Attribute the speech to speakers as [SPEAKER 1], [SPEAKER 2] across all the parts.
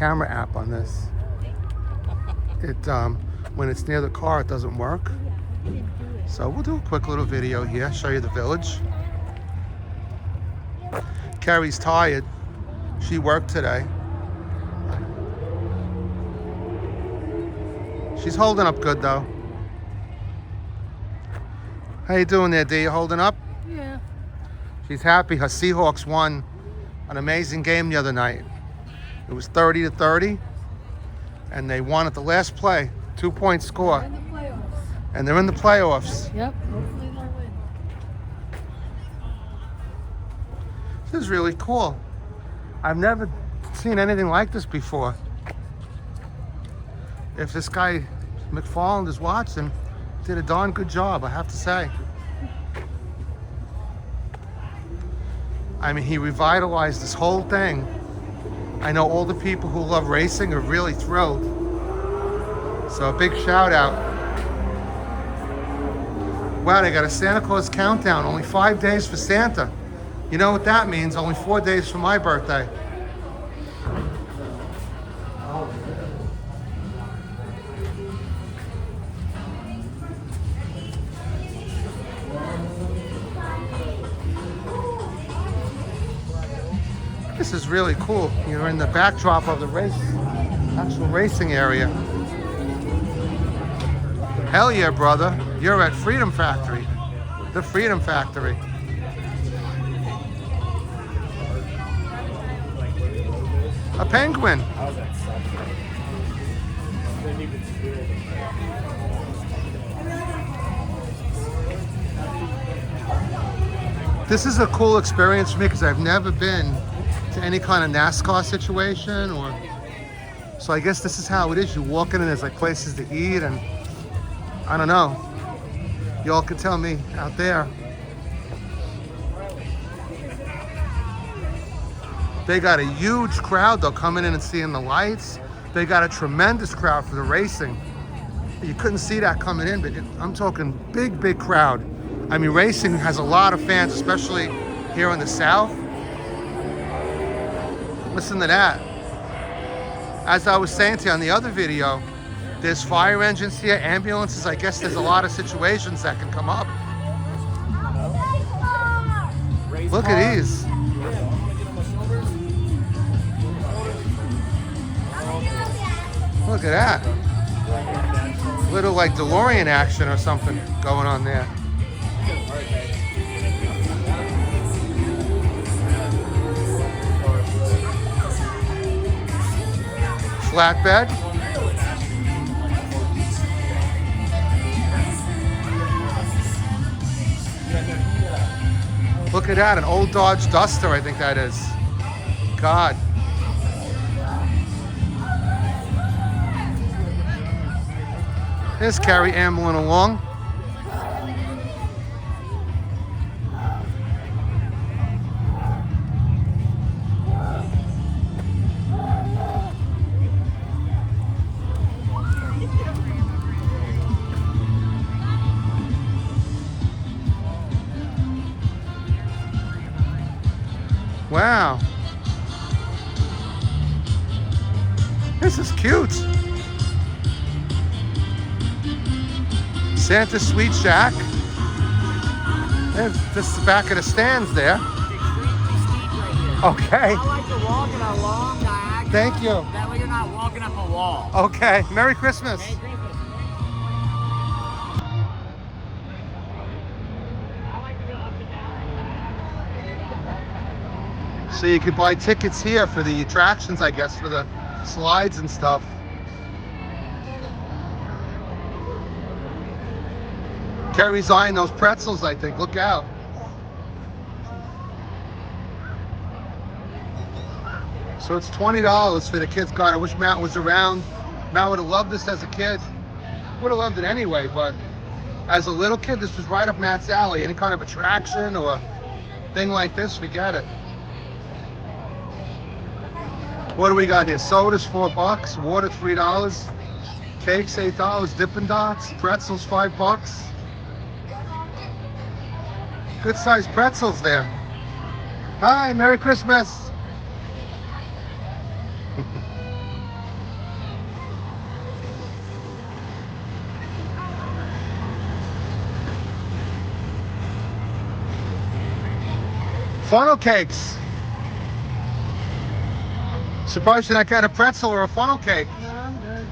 [SPEAKER 1] camera app on this. It when it's near the car, it doesn't work. So we'll do a quick little video here, show you the village. Carrie's tired. She worked today. She's holding up good though. How you doing there, Dee? You holding up?
[SPEAKER 2] Yeah.
[SPEAKER 1] She's happy. Her Seahawks won an amazing game the other night. It was 30-30, and they won at the last play. 2-point score.
[SPEAKER 2] In the playoffs.
[SPEAKER 1] And they're in the playoffs.
[SPEAKER 2] Yep. Hopefully they'll win.
[SPEAKER 1] This is really cool. I've never seen anything like this before. If this guy McFarland is watching, did a darn good job, I have to say. I mean, he revitalized this whole thing. I know all the people who love racing are really thrilled. So a big shout out. Wow, they got a Santa Claus countdown. Only 5 days for Santa. You know what that means? Only 4 days for my birthday. This is really cool. You're in the backdrop of the race, actual racing area. Hell yeah, brother. You're at Freedom Factory. The Freedom Factory. A penguin. This is a cool experience for me because I've never been to any kind of NASCAR situation, or so I guess this is how it is. You walk in and there's like places to eat, and I don't know. Y'all can tell me out there. They got a huge crowd though coming in and seeing the lights. They got a tremendous crowd for the racing. You couldn't see that coming in, but I'm talking big crowd. I mean, racing has a lot of fans, especially here in the South. Listen to that. As I was saying to you on the other video, there's fire engines here, ambulances. I guess there's a lot of situations that can come up. Look at these. Look at that. Little like DeLorean action or something going on there. Flatbed. Look at that, an old Dodge Duster, I think that is. God. There's Carrie ambling along. Wow. This is cute. Santa's Sweet Shack. There's just the back of the stands there. Okay.
[SPEAKER 3] I like to walk in a long diagonal.
[SPEAKER 1] Thank you.
[SPEAKER 3] That way you're not walking up a wall.
[SPEAKER 1] Okay. Merry Christmas.
[SPEAKER 3] Merry Christmas.
[SPEAKER 1] So you could buy tickets here for the attractions, I guess, for the slides and stuff. Carrie's eyeing those pretzels, I think. Look out. So it's $20 for the kids' card. I wish Matt was around. Matt would have loved this as a kid. Would have loved it anyway, but as a little kid, this was right up Matt's alley. Any kind of attraction or thing like this, we get it. What do we got here? Sodas, $4. Water, $3. Cakes, $8. Dippin' Dots. Pretzels, $5. Good sized pretzels there. Hi, Merry Christmas. Funnel cakes. Surprised you not got a pretzel or a funnel cake.
[SPEAKER 2] No, I'm good.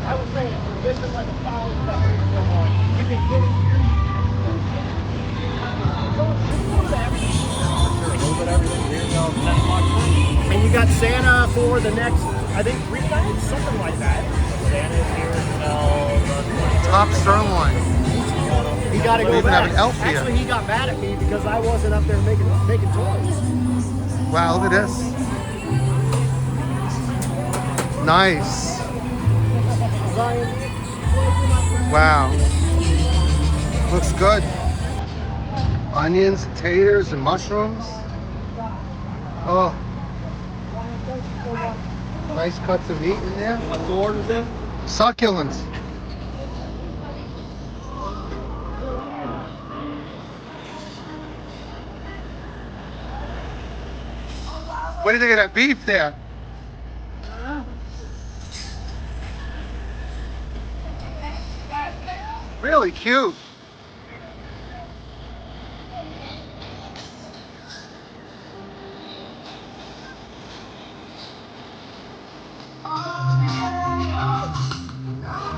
[SPEAKER 2] I was saying, this is like a foul stuff. You can get it here. And you got Santa for the next, I think, 3 nights, something like that. Santa's here until
[SPEAKER 1] Top sirloin.
[SPEAKER 2] he got to
[SPEAKER 1] We
[SPEAKER 2] go
[SPEAKER 1] even
[SPEAKER 2] back.
[SPEAKER 1] have an elf here.
[SPEAKER 2] Actually, he got mad at me because I wasn't up there making toys.
[SPEAKER 1] Wow, look at this. Nice. Wow. Looks good. Onions, taters, and mushrooms. Oh. Nice cuts of meat in there.
[SPEAKER 2] What's the order then?
[SPEAKER 1] Succulent. What do you think of that beef there? Really cute.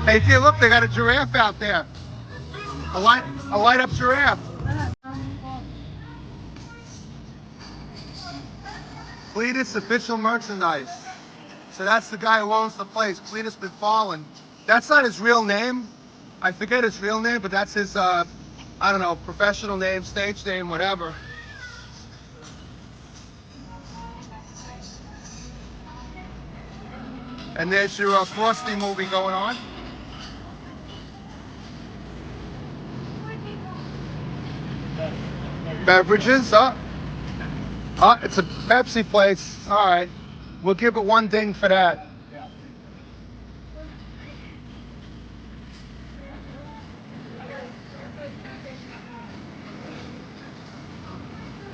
[SPEAKER 1] Hey, dear, look, they got a giraffe out there. A light up giraffe. Cleetus official merchandise. So that's the guy who owns the place, Cleetus Mcfarland. That's not his real name. I forget his real name, but that's his, I don't know, professional name, stage name, whatever. And there's your Frosty movie going on. Beverages, it's a Pepsi place. All right, we'll give it 1 ding for that.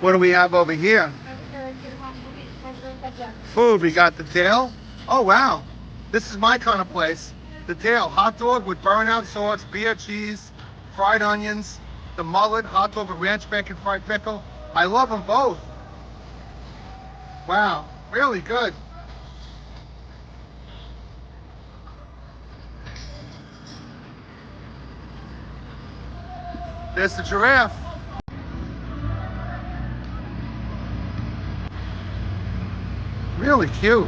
[SPEAKER 1] What do we have over here? Food, we got the Dale. Oh wow, this is my kind of place. The Dale, hot dog with burnout sauce, beer cheese, fried onions, the mullet, hot dog with ranch bacon, fried pickle. I love them both. Wow, really good. There's the giraffe. Really cute.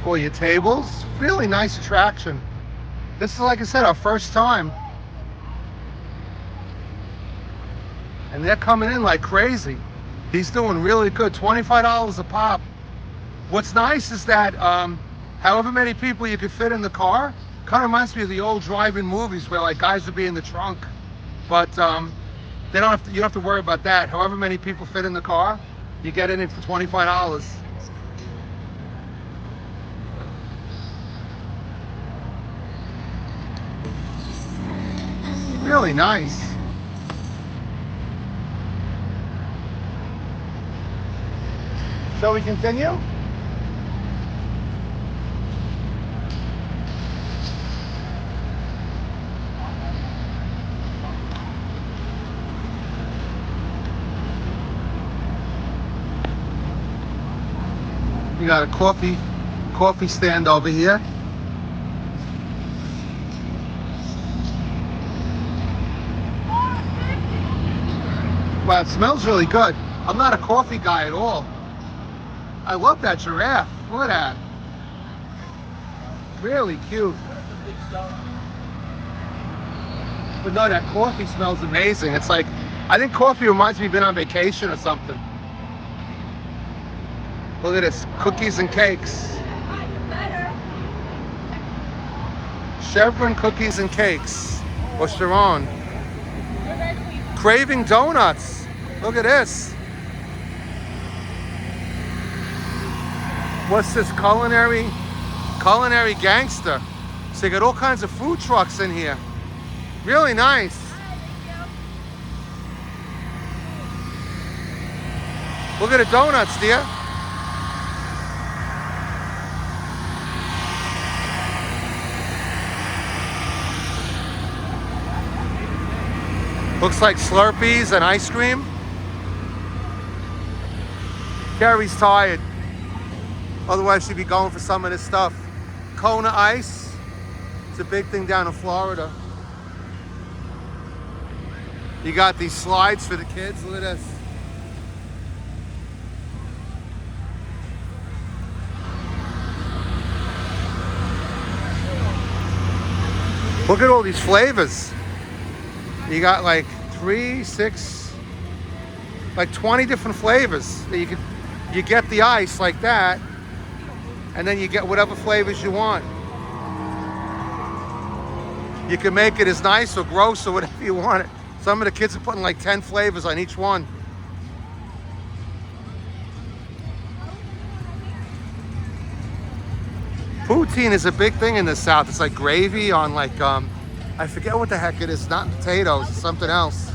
[SPEAKER 1] For your tables, really nice attraction. This is, like I said, our first time. And they're coming in like crazy. He's doing really good, $25 a pop. What's nice is that however many people you could fit in the car, kind of reminds me of the old drive-in movies where like guys would be in the trunk. But they don't have to, you don't have to worry about that. However many people fit in the car, you get in it for $25. Really nice. Shall we continue? We got a coffee stand over here. Wow, it smells really good. I'm not a coffee guy at all. I love that giraffe. Look at that. Really cute. But no, that coffee smells amazing. It's like, I think coffee reminds me of being on vacation or something. Look at this, cookies and cakes. Chevron cookies and cakes. Or Sharon. Craving donuts. Look at this. What's this, culinary gangster? So you got all kinds of food trucks in here. Really nice. Look at the donuts, dear. Looks like Slurpees and ice cream. Carrie's tired. Otherwise she'd be going for some of this stuff. Kona ice. It's a big thing down in Florida. You got these slides for the kids. Look at this. Look at all these flavors. You got like 3, 6, like 20 different flavors. You get the ice like that, and then you get whatever flavors you want. You can make it as nice or gross or whatever you want it. Some of the kids are putting like 10 flavors on each one. Poutine is a big thing in the South. It's like gravy on like, I forget what the heck it is. Not potatoes, it's something else.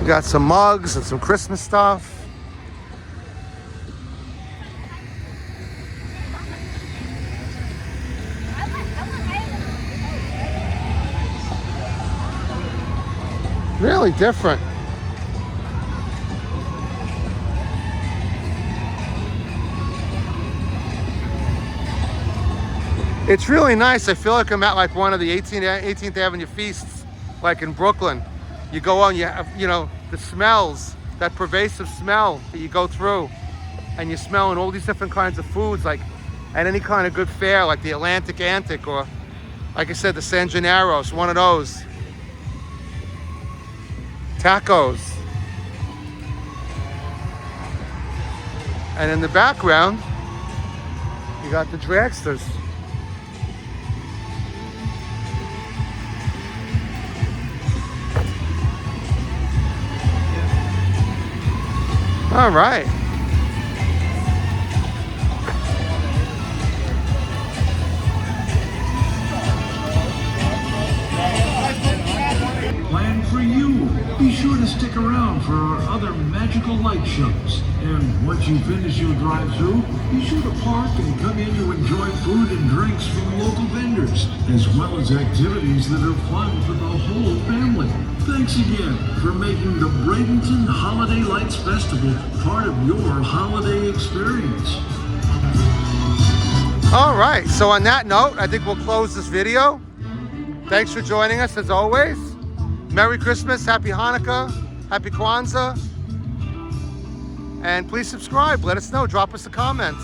[SPEAKER 1] We got some mugs and some Christmas stuff. Really different. It's really nice. I feel like I'm at like one of the 18th Avenue feasts, like in Brooklyn. You go on, you have, you know, the smells, that pervasive smell that you go through, and you're smelling all these different kinds of foods, like at any kind of good fair, like the Atlantic Antic, or like I said, the San Gennaro's, one of those. Tacos. And in the background, you got the dragsters. All right.
[SPEAKER 4] Planned for you. Be sure to stick around for our other magical light shows. And once you finish your drive-through, be sure to park and come in to enjoy food and drinks from local vendors, as well as activities that are fun for the whole family. Thanks again for making the Bradenton Holiday Lights Festival part of your holiday experience.
[SPEAKER 1] All right, so on that note, I think we'll close this video. Thanks for joining us as always. Merry Christmas, Happy Hanukkah, Happy Kwanzaa. And please subscribe, let us know, drop us a comment.